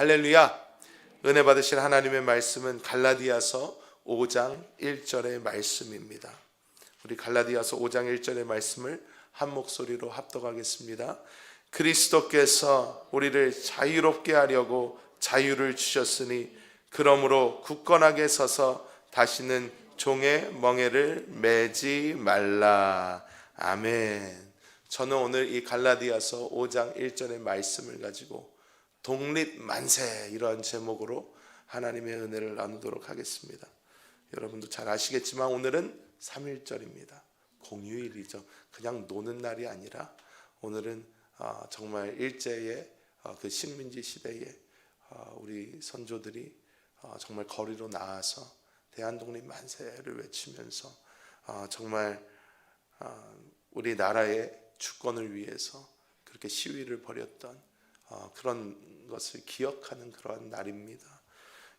할렐루야. 은혜 받으신 하나님의 말씀은 갈라디아서 5장 1절의 말씀입니다. 우리 갈라디아서 5장 1절의 말씀을 한 목소리로 합독하겠습니다. 그리스도께서 우리를 자유롭게 하려고 자유를 주셨으니 그러므로 굳건하게 서서 다시는 종의 멍에를 매지 말라. 아멘. 저는 오늘 이 갈라디아서 5장 1절의 말씀을 가지고 독립만세, 이러한 제목으로 하나님의 은혜를 나누도록 하겠습니다. 여러분도 잘 아시겠지만 오늘은 3.1절입니다. 공휴일이죠. 그냥 노는 날이 아니라 오늘은 정말 일제의 그 식민지 시대에 우리 선조들이 정말 거리로 나와서 대한독립 만세를 외치면서 정말 우리나라의 주권을 위해서 그렇게 시위를 벌였던 그런 것을 기억하는 그런 날입니다.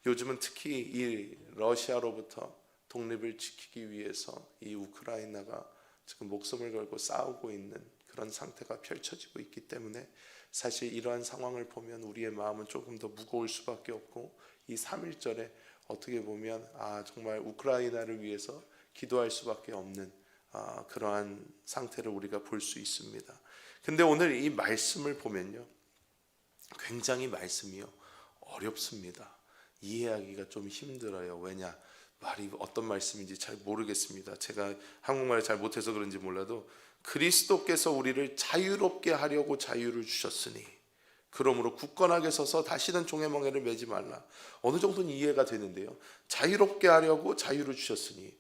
요즘은 특히 이 러시아로부터 독립을 지키기 위해서 이 우크라이나가 지금 목숨을 걸고 싸우고 있는 그런 상태가 펼쳐지고 있기 때문에 사실 이러한 상황을 보면 우리의 마음은 조금 더 무거울 수밖에 없고, 이 3.1절에 어떻게 보면 정말 우크라이나를 위해서 기도할 수밖에 없는 그러한 상태를 우리가 볼 수 있습니다. 근데 오늘 이 말씀을 보면요, 굉장히 말씀이요 어렵습니다. 이해하기가 좀 힘들어요. 왜냐? 말이 어떤 말씀인지 잘 모르겠습니다. 제가 한국말을 잘 못해서 그런지 몰라도 그리스도께서 우리를 자유롭게 하려고 자유를 주셨으니 그러므로 굳건하게 서서 다시는 종의 멍에를 매지 말라. 어느 정도는 이해가 되는데요, 자유롭게 하려고 자유를 주셨으니,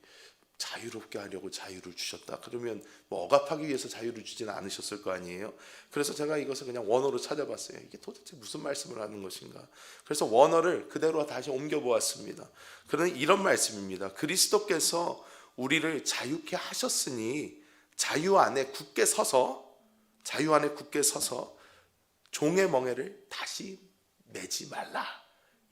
자유롭게 하려고 자유를 주셨다. 그러면 뭐 억압하기 위해서 자유를 주지는 않으셨을 거 아니에요. 그래서 제가 이것을 그냥 원어로 찾아봤어요. 이게 도대체 무슨 말씀을 하는 것인가. 그래서 원어를 그대로 다시 옮겨보았습니다. 그러니 이런 말씀입니다. 그리스도께서 우리를 자유케 하셨으니 자유 안에 굳게 서서 종의 멍에를 다시 매지 말라.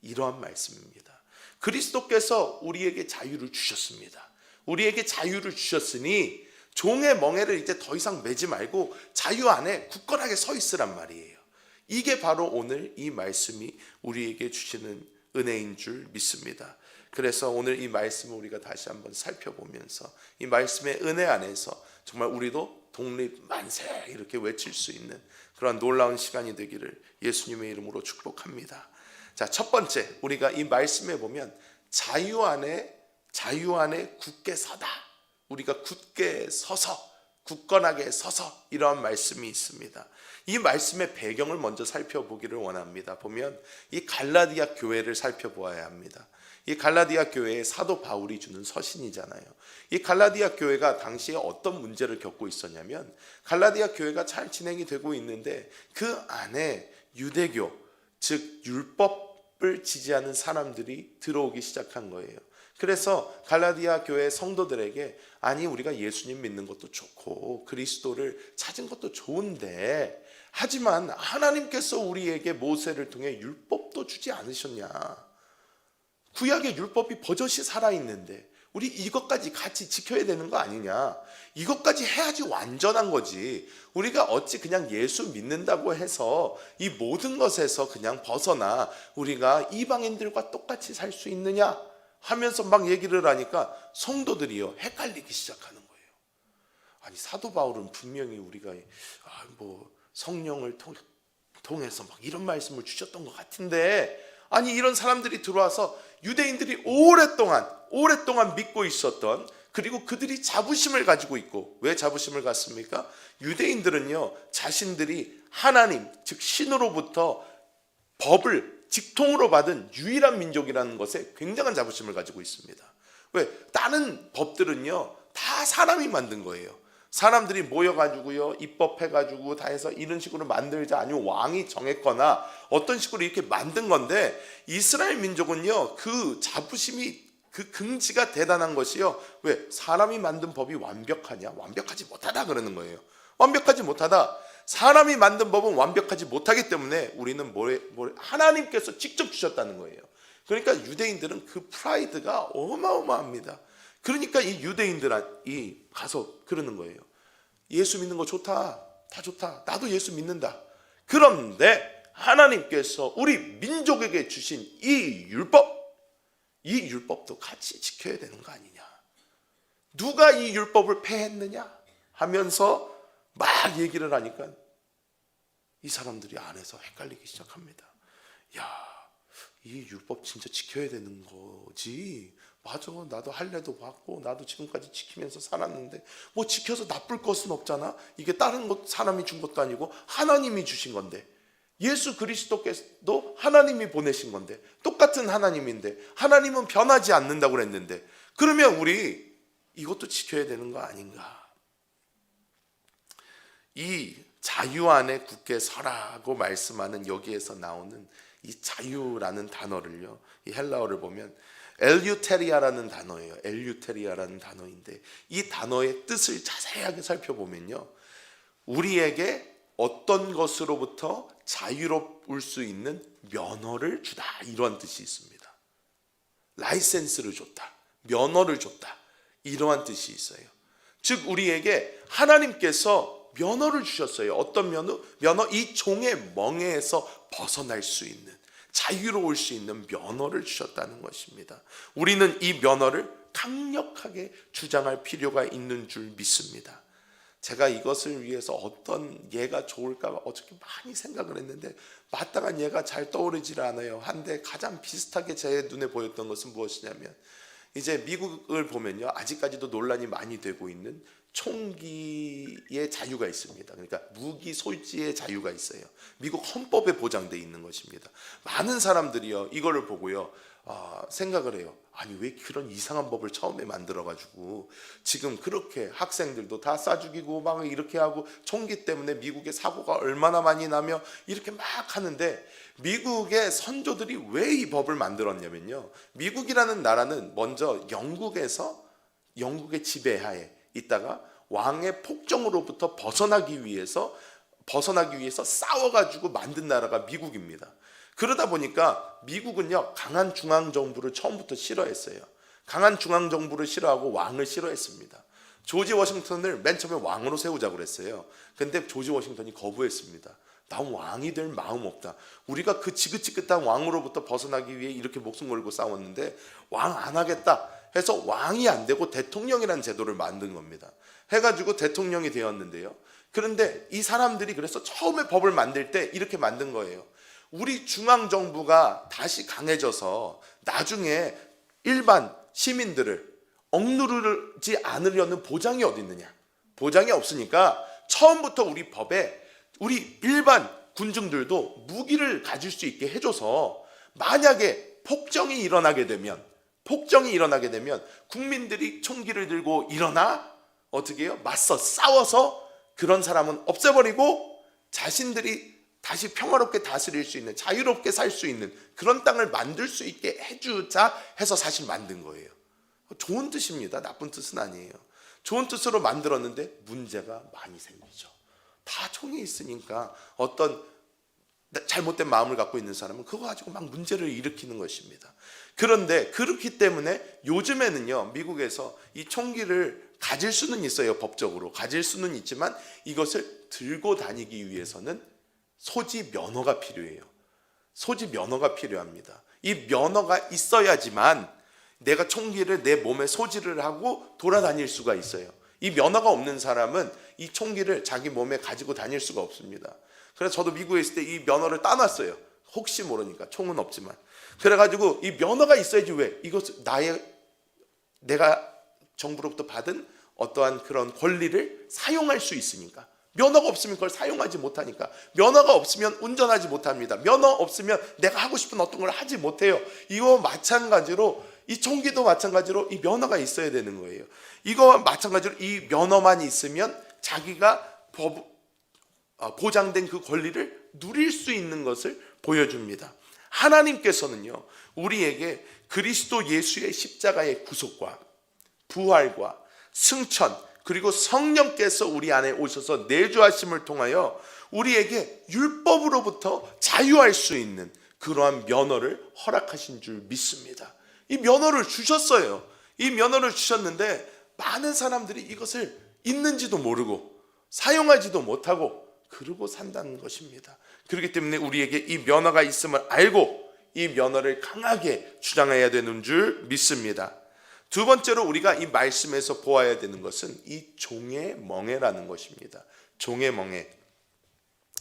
이러한 말씀입니다. 그리스도께서 우리에게 자유를 주셨습니다. 우리에게 자유를 주셨으니 종의 멍에를 이제 더 이상 매지 말고 자유 안에 굳건하게 서 있으란 말이에요. 이게 바로 오늘 이 말씀이 우리에게 주시는 은혜인 줄 믿습니다. 그래서 오늘 이 말씀을 우리가 다시 한번 살펴보면서 이 말씀의 은혜 안에서 정말 우리도 독립 만세 이렇게 외칠 수 있는 그런 놀라운 시간이 되기를 예수님의 이름으로 축복합니다. 자, 첫 번째, 우리가 이 말씀에 보면 자유 안에 굳게 서다, 우리가 굳게 서서, 굳건하게 서서, 이러한 말씀이 있습니다. 이 말씀의 배경을 먼저 살펴보기를 원합니다. 보면 이 갈라디아 교회를 살펴보아야 합니다. 이 갈라디아 교회에 사도 바울이 주는 서신이잖아요. 이 갈라디아 교회가 당시에 어떤 문제를 겪고 있었냐면, 갈라디아 교회가 잘 진행이 되고 있는데 그 안에 유대교, 즉 율법을 지지하는 사람들이 들어오기 시작한 거예요. 그래서 갈라디아 교회 성도들에게, 아니 우리가 예수님 믿는 것도 좋고 그리스도를 찾은 것도 좋은데, 하지만 하나님께서 우리에게 모세를 통해 율법도 주지 않으셨냐? 구약의 율법이 버젓이 살아있는데 우리 이것까지 같이 지켜야 되는 거 아니냐? 이것까지 해야지 완전한 거지. 우리가 어찌 그냥 예수 믿는다고 해서 이 모든 것에서 그냥 벗어나 우리가 이방인들과 똑같이 살 수 있느냐? 하면서 막 얘기를 하니까 성도들이요 헷갈리기 시작하는 거예요. 아니 사도 바울은 분명히 우리가 뭐 성령을 통해서 막 이런 말씀을 주셨던 것 같은데, 아니 이런 사람들이 들어와서 유대인들이 오랫동안 믿고 있었던, 그리고 그들이 자부심을 가지고 있고, 왜 자부심을 갖습니까? 유대인들은요 자신들이 하나님, 즉 신으로부터 법을 직통으로 받은 유일한 민족이라는 것에 굉장한 자부심을 가지고 있습니다. 왜? 다른 법들은요 다 사람이 만든 거예요. 사람들이 모여가지고요 입법해가지고 다 해서 이런 식으로 만들자, 아니면 왕이 정했거나 어떤 식으로 이렇게 만든 건데, 이스라엘 민족은요 그 자부심이, 그 긍지가 대단한 것이요. 왜? 사람이 만든 법이 완벽하냐? 완벽하지 못하다 그러는 거예요. 완벽하지 못하다. 사람이 만든 법은 완벽하지 못하기 때문에 우리는 하나님께서 직접 주셨다는 거예요. 그러니까 유대인들은 그 프라이드가 어마어마합니다. 그러니까 이 유대인들이 가서 그러는 거예요. 예수 믿는 거 좋다, 다 좋다, 나도 예수 믿는다. 그런데 하나님께서 우리 민족에게 주신 이 율법도 같이 지켜야 되는 거 아니냐. 누가 이 율법을 폐했느냐 하면서 막 얘기를 하니까 이 사람들이 안에서 헷갈리기 시작합니다. 야, 이 율법 진짜 지켜야 되는 거지. 맞아, 나도 할례도 받고 나도 지금까지 지키면서 살았는데 뭐 지켜서 나쁠 것은 없잖아. 이게 다른 것 사람이 준 것도 아니고 하나님이 주신 건데, 예수 그리스도께서도 하나님이 보내신 건데, 똑같은 하나님인데 하나님은 변하지 않는다고 그랬는데, 그러면 우리 이것도 지켜야 되는 거 아닌가. 이 자유 안에 굳게 서라고 말씀하는 여기에서 나오는 이 자유라는 단어를요, 이 헬라어를 보면 엘유테리아라는 단어예요. 엘유테리아라는 단어인데, 이 단어의 뜻을 자세하게 살펴보면요, 우리에게 어떤 것으로부터 자유로울 수 있는 면허를 주다, 이러한 뜻이 있습니다. 라이센스를 줬다, 면허를 줬다, 이러한 뜻이 있어요. 즉 우리에게 하나님께서 면허를 주셨어요. 어떤 면허? 이 종의 멍에에서 벗어날 수 있는, 자유로울 수 있는 면허를 주셨다는 것입니다. 우리는 이 면허를 강력하게 주장할 필요가 있는 줄 믿습니다. 제가 이것을 위해서 어떤 예가 좋을까 어저께 많이 생각을 했는데 마땅한 예가 잘 떠오르질 않아요. 한데 가장 비슷하게 제 눈에 보였던 것은 무엇이냐면, 이제 미국을 보면요, 아직까지도 논란이 많이 되고 있는 총기의 자유가 있습니다. 그러니까 무기 소지의 자유가 있어요. 미국 헌법에 보장되어 있는 것입니다. 많은 사람들이요, 이거를 보고요, 생각을 해요. 아니, 왜 그런 이상한 법을 처음에 만들어가지고 지금 그렇게 학생들도 다 쏴죽이고 막 이렇게 하고, 총기 때문에 미국의 사고가 얼마나 많이 나며 이렇게 막 하는데, 미국의 선조들이 왜 이 법을 만들었냐면요, 미국이라는 나라는 먼저 영국의 지배하에 있다가 왕의 폭정으로부터 벗어나기 위해서 싸워가지고 만든 나라가 미국입니다. 그러다 보니까 미국은요, 강한 중앙정부를 처음부터 싫어했어요. 강한 중앙정부를 싫어하고 왕을 싫어했습니다. 조지 워싱턴을 맨 처음에 왕으로 세우자고 그랬어요. 근데 조지 워싱턴이 거부했습니다. 난 왕이 될 마음 없다. 우리가 그 지긋지긋한 왕으로부터 벗어나기 위해 이렇게 목숨 걸고 싸웠는데 왕 안 하겠다 해서 왕이 안 되고 대통령이라는 제도를 만든 겁니다. 해가지고 대통령이 되었는데요, 그런데 이 사람들이 그래서 처음에 법을 만들 때 이렇게 만든 거예요. 우리 중앙정부가 다시 강해져서 나중에 일반 시민들을 억누르지 않으려는 보장이 어디 있느냐. 보장이 없으니까 처음부터 우리 법에 우리 일반 군중들도 무기를 가질 수 있게 해줘서, 만약에 폭정이 일어나게 되면 국민들이 총기를 들고 일어나 어떻게 해요? 맞서 싸워서 그런 사람은 없애버리고 자신들이 다시 평화롭게 다스릴 수 있는, 자유롭게 살 수 있는 그런 땅을 만들 수 있게 해주자 해서 사실 만든 거예요. 좋은 뜻입니다. 나쁜 뜻은 아니에요. 좋은 뜻으로 만들었는데 문제가 많이 생기죠. 다 총이 있으니까 어떤 잘못된 마음을 갖고 있는 사람은 그거 가지고 막 문제를 일으키는 것입니다. 그런데 그렇기 때문에 요즘에는요, 미국에서 이 총기를 가질 수는 있어요. 법적으로 가질 수는 있지만 이것을 들고 다니기 위해서는 소지 면허가 필요해요. 소지 면허가 필요합니다. 이 면허가 있어야지만 내가 총기를 내 몸에 소지를 하고 돌아다닐 수가 있어요. 이 면허가 없는 사람은 이 총기를 자기 몸에 가지고 다닐 수가 없습니다. 그래서 저도 미국에 있을 때 이 면허를 따놨어요. 혹시 모르니까, 총은 없지만. 그래가지고 이 면허가 있어야지, 왜? 이것 내가 정부로부터 받은 어떠한 그런 권리를 사용할 수 있으니까. 면허가 없으면 그걸 사용하지 못하니까. 면허가 없으면 운전하지 못합니다. 면허 없으면 내가 하고 싶은 어떤 걸 하지 못해요. 이거 마찬가지로, 이 총기도 마찬가지로 이 면허가 있어야 되는 거예요. 이거 마찬가지로 이 면허만 있으면 자기가 보장된 그 권리를 누릴 수 있는 것을 보여줍니다. 하나님께서는요, 우리에게 그리스도 예수의 십자가의 구속과 부활과 승천, 그리고 성령께서 우리 안에 오셔서 내주하심을 통하여 우리에게 율법으로부터 자유할 수 있는 그러한 면허를 허락하신 줄 믿습니다. 이 면허를 주셨어요. 이 면허를 주셨는데 많은 사람들이 이것을 있는지도 모르고 사용하지도 못하고 그러고 산다는 것입니다. 그렇기 때문에 우리에게 이 면허가 있음을 알고 이 면허를 강하게 주장해야 되는 줄 믿습니다. 두 번째로 우리가 이 말씀에서 보아야 되는 것은 이 종의 멍에라는 것입니다. 종의 멍에.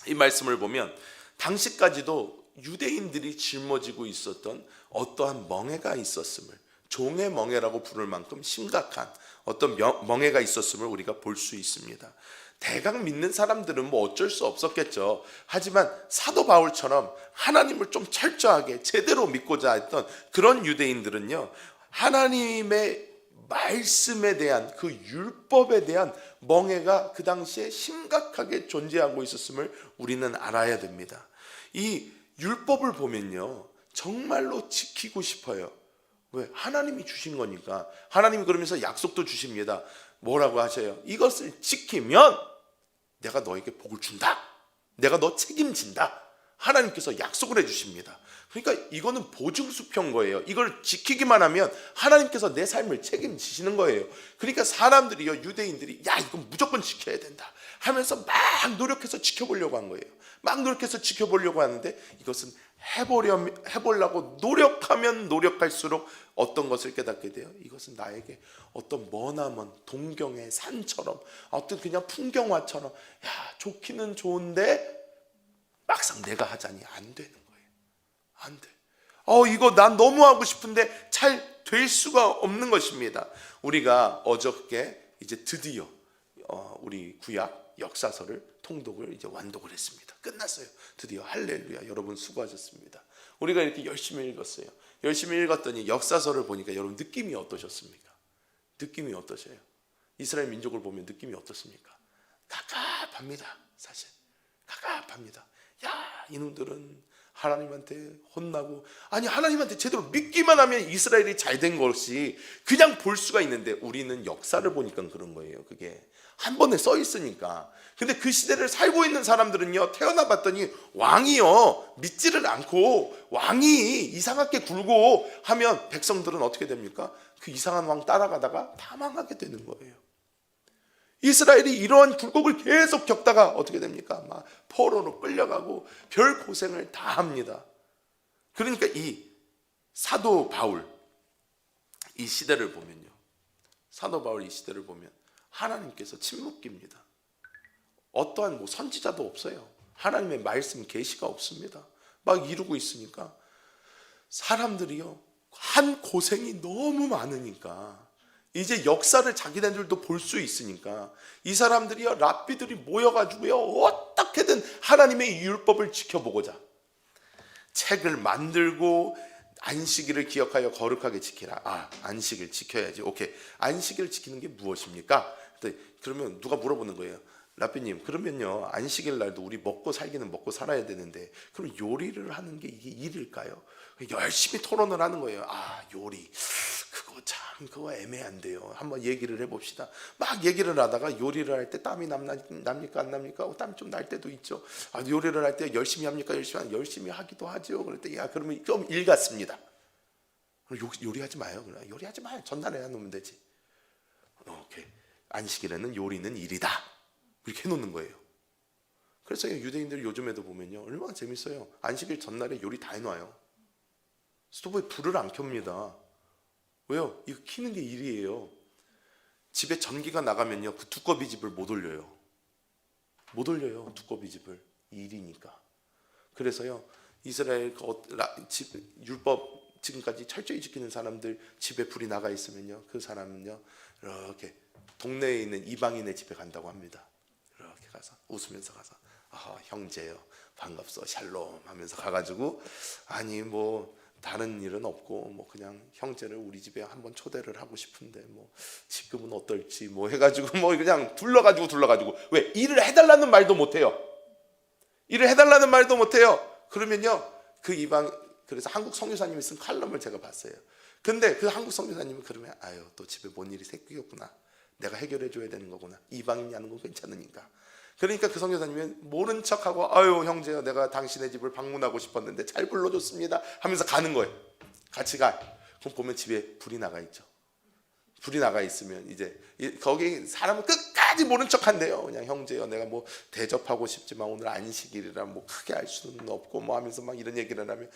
이 말씀을 보면 당시까지도 유대인들이 짊어지고 있었던 어떠한 멍에가 있었음을, 종의 멍에라고 부를 만큼 심각한 어떤 멍에가 있었음을 우리가 볼 수 있습니다. 대강 믿는 사람들은 뭐 어쩔 수 없었겠죠. 하지만 사도 바울처럼 하나님을 좀 철저하게 제대로 믿고자 했던 그런 유대인들은요, 하나님의 말씀에 대한 그 율법에 대한 멍에가 그 당시에 심각하게 존재하고 있었음을 우리는 알아야 됩니다. 이 율법을 보면요, 정말로 지키고 싶어요. 왜? 하나님이 주신 거니까. 하나님이 그러면서 약속도 주십니다. 뭐라고 하셔요? 이것을 지키면 내가 너에게 복을 준다. 내가 너 책임진다. 하나님께서 약속을 해주십니다. 그러니까 이거는 보증수표인 거예요. 이걸 지키기만 하면 하나님께서 내 삶을 책임지시는 거예요. 그러니까 사람들이요, 유대인들이 야 이건 무조건 지켜야 된다 하면서 막 노력해서 지켜보려고 한 거예요. 막 노력해서 지켜보려고 하는데 이것은 해보려고 노력하면 노력할수록 어떤 것을 깨닫게 돼요? 이것은 나에게 어떤 머나먼 동경의 산처럼, 어떤 그냥 풍경화처럼, 야 좋기는 좋은데 막상 내가 하자니 안 되는 거예요. 안 돼. 이거 난 너무 하고 싶은데 잘 될 수가 없는 것입니다. 우리가 어저께 이제 드디어 우리 구약 역사서를 통독을 이제 완독을 했습니다. 끝났어요. 드디어 할렐루야. 여러분 수고하셨습니다. 우리가 이렇게 열심히 읽었어요. 열심히 읽었더니 역사서를 보니까 여러분 느낌이 어떠셨습니까? 느낌이 어떠세요? 이스라엘 민족을 보면 느낌이 어떻습니까? 갑갑합니다. 사실 갑갑합니다. 야 이놈들은 하나님한테 혼나고, 아니 하나님한테 제대로 믿기만 하면 이스라엘이 잘된 것이 그냥 볼 수가 있는데 우리는 역사를 보니까 그런 거예요. 그게 한 번에 써 있으니까. 근데 그 시대를 살고 있는 사람들은요, 태어나 봤더니 왕이요 믿지를 않고 왕이 이상하게 굴고 하면 백성들은 어떻게 됩니까? 그 이상한 왕 따라가다가 다 망하게 되는 거예요. 이스라엘이 이러한 굴곡을 계속 겪다가 어떻게 됩니까? 막 포로로 끌려가고 별 고생을 다 합니다. 그러니까 이 사도 바울 이 시대를 보면요, 사도 바울 이 시대를 보면 하나님께서 침묵기입니다. 어떠한 뭐 선지자도 없어요. 하나님의 말씀 계시가 없습니다. 막 이루고 있으니까 사람들이요, 한 고생이 너무 많으니까 이제 역사를 자기네들도 볼 수 있으니까 이 사람들이요, 랍비들이 모여가지고요, 어떻게든 하나님의 율법을 지켜보고자 책을 만들고, 안식일을 기억하여 거룩하게 지키라. 안식일 지켜야지. 오케이. 안식일을 지키는 게 무엇입니까? 그러면 누가 물어보는 거예요. 랍비님, 그러면요 안식일 날도 우리 먹고 살기는 먹고 살아야 되는데 그럼 요리를 하는 게 이게 일일까요? 열심히 토론을 하는 거예요. 요리 그거 애매한데요. 한번 얘기를 해봅시다. 막 얘기를 하다가 요리를 할 때 땀이 납니까 안 납니까? 땀이 좀 날 때도 있죠. 요리를 할 때 열심히 합니까? 열심히 하기도 하죠. 그럴 때 그러면 좀 일 같습니다. 요리하지 마요. 요리하지 마요. 전날에 해놓으면 되지. 오케이. 안식일에는 요리는 일이다. 이렇게 해놓는 거예요. 그래서 유대인들 요즘에도 보면요, 얼마나 재밌어요. 안식일 전날에 요리 다 해놔요. 스토브에 불을 안 켭니다. 왜요? 이거 키는 게 일이에요. 집에 전기가 나가면요, 그 두꺼비 집을 못 올려요. 못 올려요, 두꺼비 집을. 일이니까. 그래서요, 이스라엘 율법 지금까지 철저히 지키는 사람들 집에 불이 나가 있으면요, 그 사람은요 이렇게 동네에 있는 이방인의 집에 간다고 합니다. 이렇게 가서 웃으면서 가서 형제요 반갑소 샬롬 하면서 가가지고, 아니 뭐 다른 일은 없고 뭐 그냥 형제를 우리 집에 한번 초대를 하고 싶은데 뭐 지금은 어떨지 뭐 해가지고 뭐 그냥 둘러가지고 왜 일을 해달라는 말도 못해요. 일을 해달라는 말도 못해요. 그러면요 그 그래서 한국 선교사님이 쓴 칼럼을 제가 봤어요. 근데 그 한국 선교사님은 그러면 또 집에 뭔 일이 생겼구나, 내가 해결해 줘야 되는 거구나, 이방인이 하는 건 괜찮으니까. 그러니까 그 선교사님은 모른 척하고 형제요 내가 당신의 집을 방문하고 싶었는데 잘 불러줬습니다 하면서 가는 거예요. 같이 가. 그럼 보면 집에 불이 나가 있죠. 불이 나가 있으면 이제 거기 사람은 끝까지 끝까지 모른 척한대요. 그냥 형제요, 내가 뭐 대접하고 싶지만 오늘 안식일이라 뭐 크게 알 수는 없고 뭐 하면서 막 이런 얘기를 하면,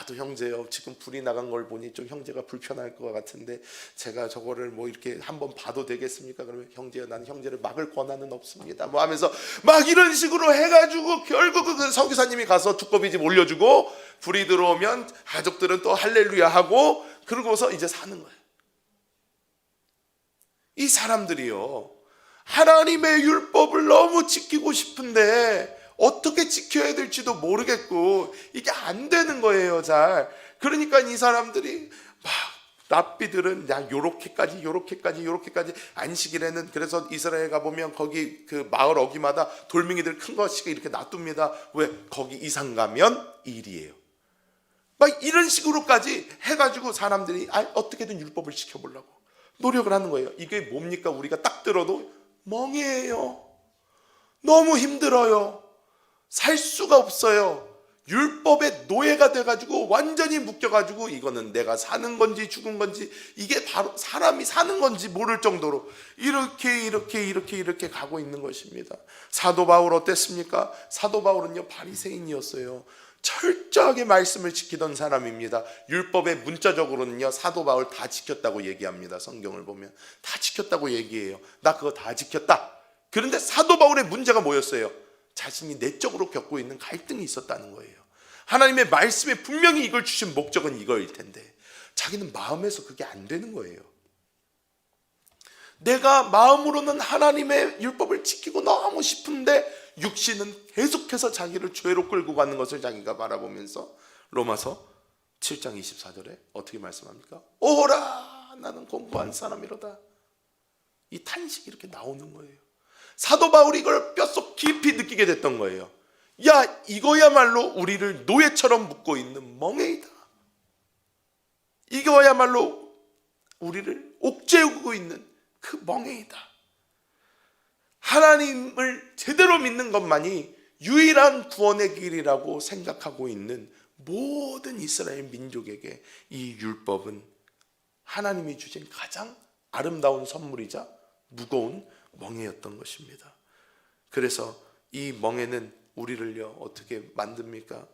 또 형제요, 지금 불이 나간 걸 보니 좀 형제가 불편할 것 같은데 제가 저거를 뭐 이렇게 한번 봐도 되겠습니까? 그러면 형제요, 나는 형제를 막을 권한은 없습니다. 뭐 하면서 막 이런 식으로 해가지고 결국 그 선교사님이 가서 두꺼비집 올려주고 불이 들어오면 가족들은 또 할렐루야 하고 그러고서 이제 사는 거예요. 이 사람들이요, 하나님의 율법을 너무 지키고 싶은데 어떻게 지켜야 될지도 모르겠고 이게 안 되는 거예요, 잘. 그러니까 이 사람들이 막 랍비들은 야 요렇게까지 안식일에는, 그래서 이스라엘 가보면 거기 그 마을 어귀마다 돌멩이들 큰 거씩 이렇게 놔둡니다. 왜? 거기 이상 가면 일이에요. 막 이런 식으로까지 해가지고 사람들이 어떻게든 율법을 지켜보려고 노력을 하는 거예요. 이게 뭡니까? 우리가 딱 들어도 멍해요. 너무 힘들어요. 살 수가 없어요. 율법의 노예가 돼가지고 완전히 묶여가지고 이거는 내가 사는 건지 죽은 건지, 이게 바로 사람이 사는 건지 모를 정도로 이렇게 가고 있는 것입니다. 사도 바울 어땠습니까? 사도 바울은요, 바리새인이었어요. 철저하게 말씀을 지키던 사람입니다. 율법의 문자적으로는요, 사도 바울 다 지켰다고 얘기합니다. 성경을 보면 다 지켰다고 얘기해요. 나 그거 다 지켰다. 그런데 사도 바울의 문제가 뭐였어요? 자신이 내적으로 겪고 있는 갈등이 있었다는 거예요. 하나님의 말씀에 분명히 이걸 주신 목적은 이거일 텐데 자기는 마음에서 그게 안 되는 거예요. 내가 마음으로는 하나님의 율법을 지키고 너무 싶은데 육신은 계속해서 자기를 죄로 끌고 가는 것을 자기가 바라보면서 로마서 7장 24절에 어떻게 말씀합니까? 오라, 나는 공고한 사람이로다. 이 탄식이 이렇게 나오는 거예요. 사도 바울이 이걸 뼛속 깊이 느끼게 됐던 거예요. 야, 이거야말로 우리를 노예처럼 묶고 있는 멍에이다. 이거야말로 우리를 옥죄고 있는 그 멍에이다. 하나님을 제대로 믿는 것만이 유일한 구원의 길이라고 생각하고 있는 모든 이스라엘 민족에게 이 율법은 하나님이 주신 가장 아름다운 선물이자 무거운 멍에였던 것입니다. 그래서 이 멍에는 우리를요 어떻게 만듭니까?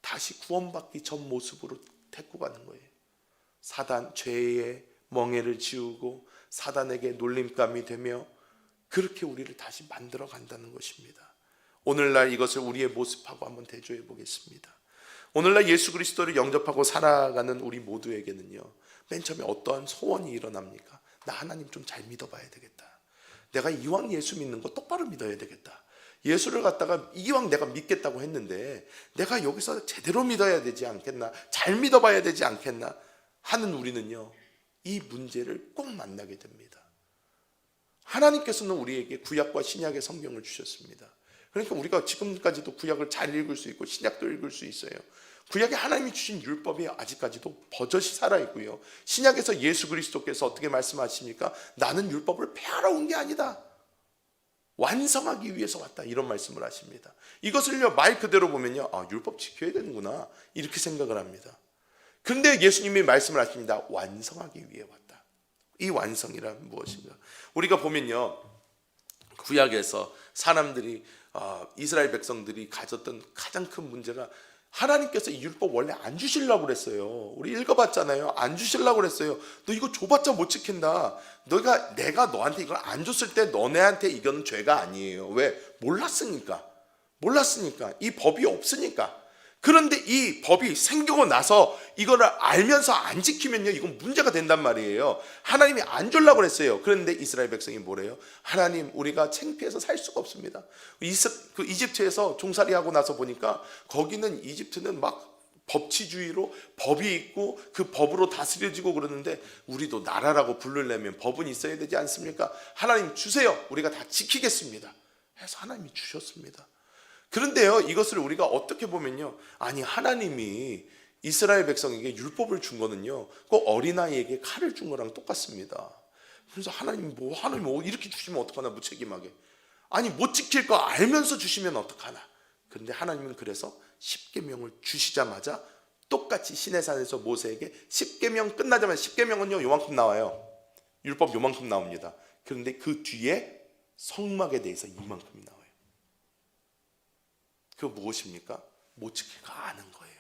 다시 구원받기 전 모습으로 데리고 가는 거예요. 사단, 죄의 멍에를 지우고 사단에게 놀림감이 되며 그렇게 우리를 다시 만들어 간다는 것입니다. 오늘날 이것을 우리의 모습하고 한번 대조해 보겠습니다. 오늘날 예수 그리스도를 영접하고 살아가는 우리 모두에게는요, 맨 처음에 어떠한 소원이 일어납니까? 나 하나님 좀 잘 믿어봐야 되겠다. 내가 이왕 예수 믿는 거 똑바로 믿어야 되겠다. 예수를 갖다가 이왕 내가 믿겠다고 했는데 내가 여기서 제대로 믿어야 되지 않겠나, 잘 믿어봐야 되지 않겠나 하는 우리는요, 이 문제를 꼭 만나게 됩니다. 하나님께서는 우리에게 구약과 신약의 성경을 주셨습니다. 그러니까 우리가 지금까지도 구약을 잘 읽을 수 있고 신약도 읽을 수 있어요. 구약에 하나님이 주신 율법이 아직까지도 버젓이 살아있고요, 신약에서 예수 그리스도께서 어떻게 말씀하십니까? 나는 율법을 폐하러 온 게 아니다, 완성하기 위해서 왔다, 이런 말씀을 하십니다. 이것을요 말 그대로 보면요, 율법 지켜야 되는구나 이렇게 생각을 합니다. 그런데 예수님이 말씀을 하십니다. 완성하기 위해 왔다. 이 완성이란 무엇인가? 우리가 보면요, 구약에서 사람들이 이스라엘 백성들이 가졌던 가장 큰 문제가, 하나님께서 이 율법 원래 안 주시려고 그랬어요. 우리 읽어봤잖아요. 안 주시려고 그랬어요. 너 이거 줘봤자 못 지킨다. 내가 너한테 이걸 안 줬을 때 너네한테 이건 죄가 아니에요. 왜? 몰랐으니까. 이 법이 없으니까. 그런데 이 법이 생기고 나서 이거를 알면서 안 지키면요, 이건 문제가 된단 말이에요. 하나님이 안 주려고 그랬어요. 그런데 이스라엘 백성이 뭐래요? 하나님, 우리가 창피해서 살 수가 없습니다. 그 이집트에서 종살이하고 나서 보니까 거기는, 이집트는 막 법치주의로 법이 있고 그 법으로 다스려지고 그러는데, 우리도 나라라고 부르려면 법은 있어야 되지 않습니까? 하나님 주세요, 우리가 다 지키겠습니다 해서 하나님이 주셨습니다. 그런데요, 이것을 우리가 어떻게 보면요, 아니 하나님이 이스라엘 백성에게 율법을 준 거는요, 그 어린아이에게 칼을 준 거랑 똑같습니다. 그래서 하나님 이렇게 주시면 어떡하나, 무책임하게. 아니 못 지킬 거 알면서 주시면 어떡하나. 그런데 하나님은 그래서 십계명을 주시자마자 똑같이 시내산에서 모세에게 십계명 끝나자마자, 십계명은요 요만큼 나와요. 율법 요만큼 나옵니다. 그런데 그 뒤에 성막에 대해서 이만큼이 나와요. 그거 무엇입니까? 못 지킬 거 아는 거예요.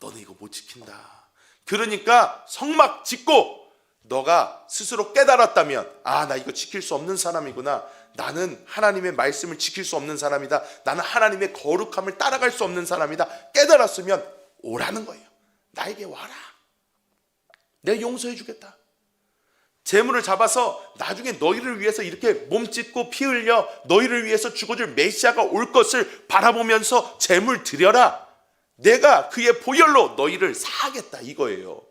너는 이거 못 지킨다. 그러니까 성막 짓고 너가 스스로 깨달았다면, 아, 나 이거 지킬 수 없는 사람이구나. 나는 하나님의 말씀을 지킬 수 없는 사람이다. 나는 하나님의 거룩함을 따라갈 수 없는 사람이다. 깨달았으면 오라는 거예요. 나에게 와라. 내가 용서해 주겠다. 재물을 잡아서 나중에 너희를 위해서 이렇게 몸짓고 피 흘려 너희를 위해서 죽어줄 메시아가 올 것을 바라보면서 재물 드려라. 내가 그의 보혈로 너희를 사하겠다, 이거예요.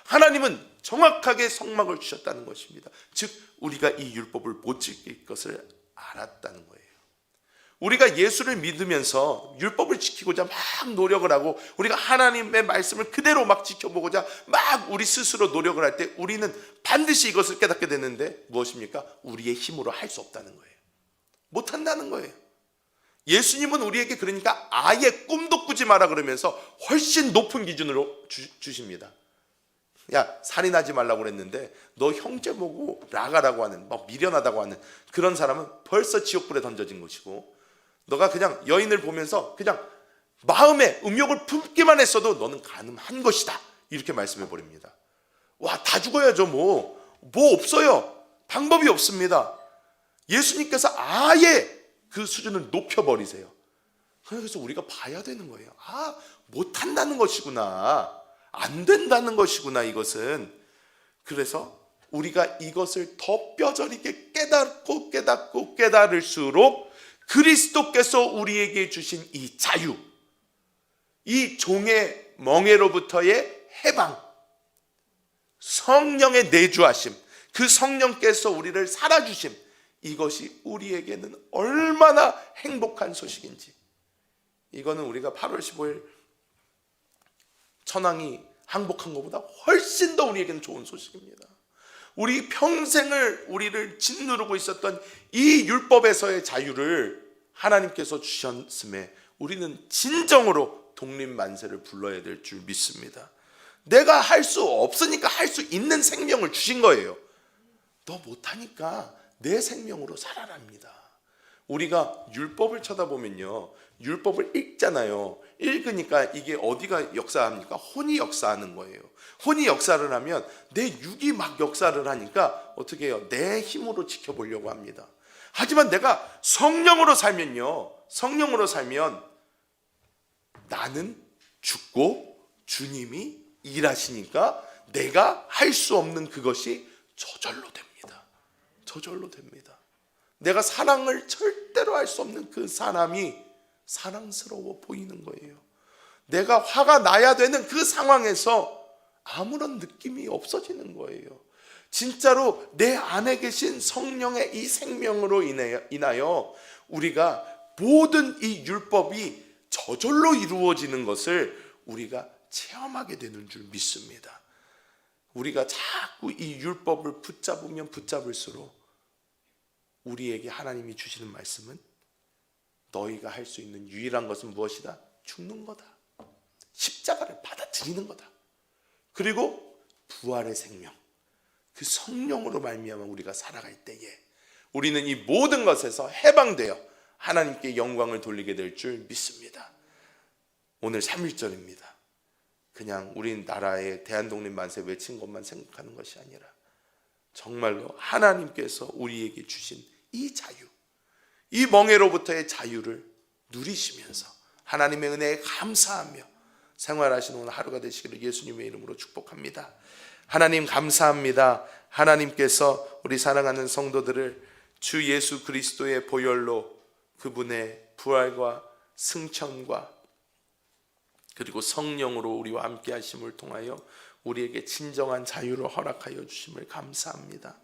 하나님은 정확하게 성막을 주셨다는 것입니다. 즉 우리가 이 율법을 못 지킬 것을 알았다는 거예요. 우리가 예수를 믿으면서 율법을 지키고자 막 노력을 하고 우리가 하나님의 말씀을 그대로 막 지켜보고자 막 우리 스스로 노력을 할 때 우리는 반드시 이것을 깨닫게 되는데 무엇입니까? 우리의 힘으로 할 수 없다는 거예요. 못한다는 거예요. 예수님은 우리에게 그러니까 아예 꿈도 꾸지 마라 그러면서 훨씬 높은 기준으로 주십니다. 야, 살인하지 말라고 그랬는데 너 형제 보고 나가라고 하는, 막 미련하다고 하는 그런 사람은 벌써 지옥불에 던져진 것이고, 너가 그냥 여인을 보면서 그냥 마음에 음욕을 품기만 했어도 너는 가늠한 것이다, 이렇게 말씀해 버립니다. 와, 다 죽어야죠. 뭐 없어요. 방법이 없습니다. 예수님께서 아예 그 수준을 높여버리세요. 그래서 우리가 봐야 되는 거예요. 아, 못한다는 것이구나, 안 된다는 것이구나, 이것은. 그래서 우리가 이것을 더 뼈저리게 깨닫고 깨달을수록 그리스도께서 우리에게 주신 이 자유, 이 종의 멍에로부터의 해방, 성령의 내주하심, 그 성령께서 우리를 살아주심, 이것이 우리에게는 얼마나 행복한 소식인지, 이거는 우리가 8월 15일 천황이 항복한 것보다 훨씬 더 우리에게는 좋은 소식입니다. 우리 평생을 우리를 짓누르고 있었던 이 율법에서의 자유를 하나님께서 주셨음에 우리는 진정으로 독립만세를 불러야 될 줄 믿습니다. 내가 할 수 없으니까 할 수 있는 생명을 주신 거예요. 너 못하니까 내 생명으로 살아랍니다. 우리가 율법을 쳐다보면요, 율법을 읽잖아요. 읽으니까 이게 어디가 역사합니까? 혼이 역사하는 거예요. 혼이 역사를 하면 내 육이 막 역사를 하니까 어떻게 해요? 내 힘으로 지켜보려고 합니다. 하지만 내가 성령으로 살면요, 성령으로 살면 나는 죽고 주님이 일하시니까 내가 할 수 없는 그것이 저절로 됩니다. 저절로 됩니다. 내가 사랑을 절대로 할 수 없는 그 사람이 사랑스러워 보이는 거예요. 내가 화가 나야 되는 그 상황에서 아무런 느낌이 없어지는 거예요. 진짜로 내 안에 계신 성령의 이 생명으로 인하여 우리가 모든 이 율법이 저절로 이루어지는 것을 우리가 체험하게 되는 줄 믿습니다. 우리가 자꾸 이 율법을 붙잡으면 붙잡을수록 우리에게 하나님이 주시는 말씀은 너희가 할 수 있는 유일한 것은 무엇이다? 죽는 거다. 십자가를 받아들이는 거다. 그리고 부활의 생명, 그 성령으로 말미암아 우리가 살아갈 때에 우리는 이 모든 것에서 해방되어 하나님께 영광을 돌리게 될 줄 믿습니다. 오늘 3.1절입니다. 그냥 우리나라의 대한독립만세 외친 것만 생각하는 것이 아니라 정말로 하나님께서 우리에게 주신 이 자유, 이 멍에로부터의 자유를 누리시면서 하나님의 은혜에 감사하며 생활하시는 오늘 하루가 되시기를 예수님의 이름으로 축복합니다. 하나님 감사합니다. 하나님께서 우리 사랑하는 성도들을 주 예수 그리스도의 보혈로 그분의 부활과 승천과 그리고 성령으로 우리와 함께 하심을 통하여 우리에게 진정한 자유를 허락하여 주심을 감사합니다.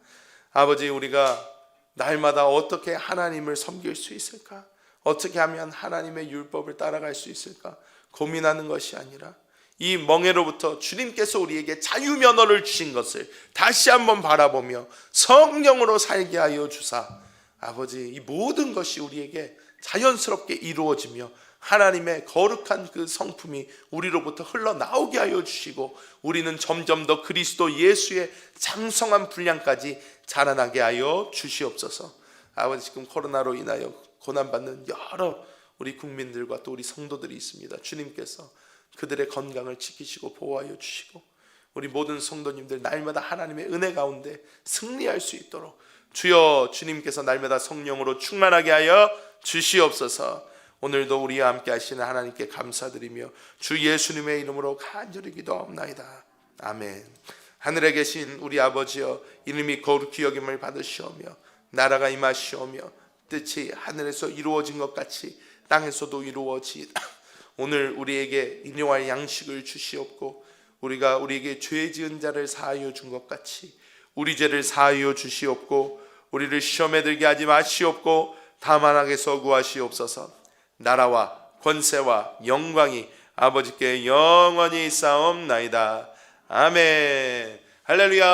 아버지, 우리가 날마다 어떻게 하나님을 섬길 수 있을까? 어떻게 하면 하나님의 율법을 따라갈 수 있을까? 고민하는 것이 아니라 이 멍에로부터 주님께서 우리에게 자유면허를 주신 것을 다시 한번 바라보며 성령으로 살게 하여 주사, 아버지, 이 모든 것이 우리에게 자연스럽게 이루어지며 하나님의 거룩한 그 성품이 우리로부터 흘러나오게 하여 주시고 우리는 점점 더 그리스도 예수의 장성한 분량까지 자라나게 하여 주시옵소서. 아버지 지금 코로나로 인하여 고난받는 여러 우리 국민들과 또 우리 성도들이 있습니다. 주님께서 그들의 건강을 지키시고 보호하여 주시고 우리 모든 성도님들 날마다 하나님의 은혜 가운데 승리할 수 있도록 주여 주님께서 날마다 성령으로 충만하게 하여 주시옵소서. 오늘도 우리와 함께 하시는 하나님께 감사드리며 주 예수님의 이름으로 간절히 기도하옵나이다. 아멘. 하늘에 계신 우리 아버지여, 이름이 거룩히 여김을 받으시오며 나라가 임하시오며 뜻이 하늘에서 이루어진 것 같이 땅에서도 이루어지이다. 오늘 우리에게 일용할 양식을 주시옵고 우리가 우리에게 죄 지은 자를 사하여 준 것 같이 우리 죄를 사하여 주시옵고 우리를 시험에 들게 하지 마시옵고 다만 악에서 구하시옵소서. 나라와 권세와 영광이 아버지께 영원히 있사옵나이다. 아멘. 할렐루야.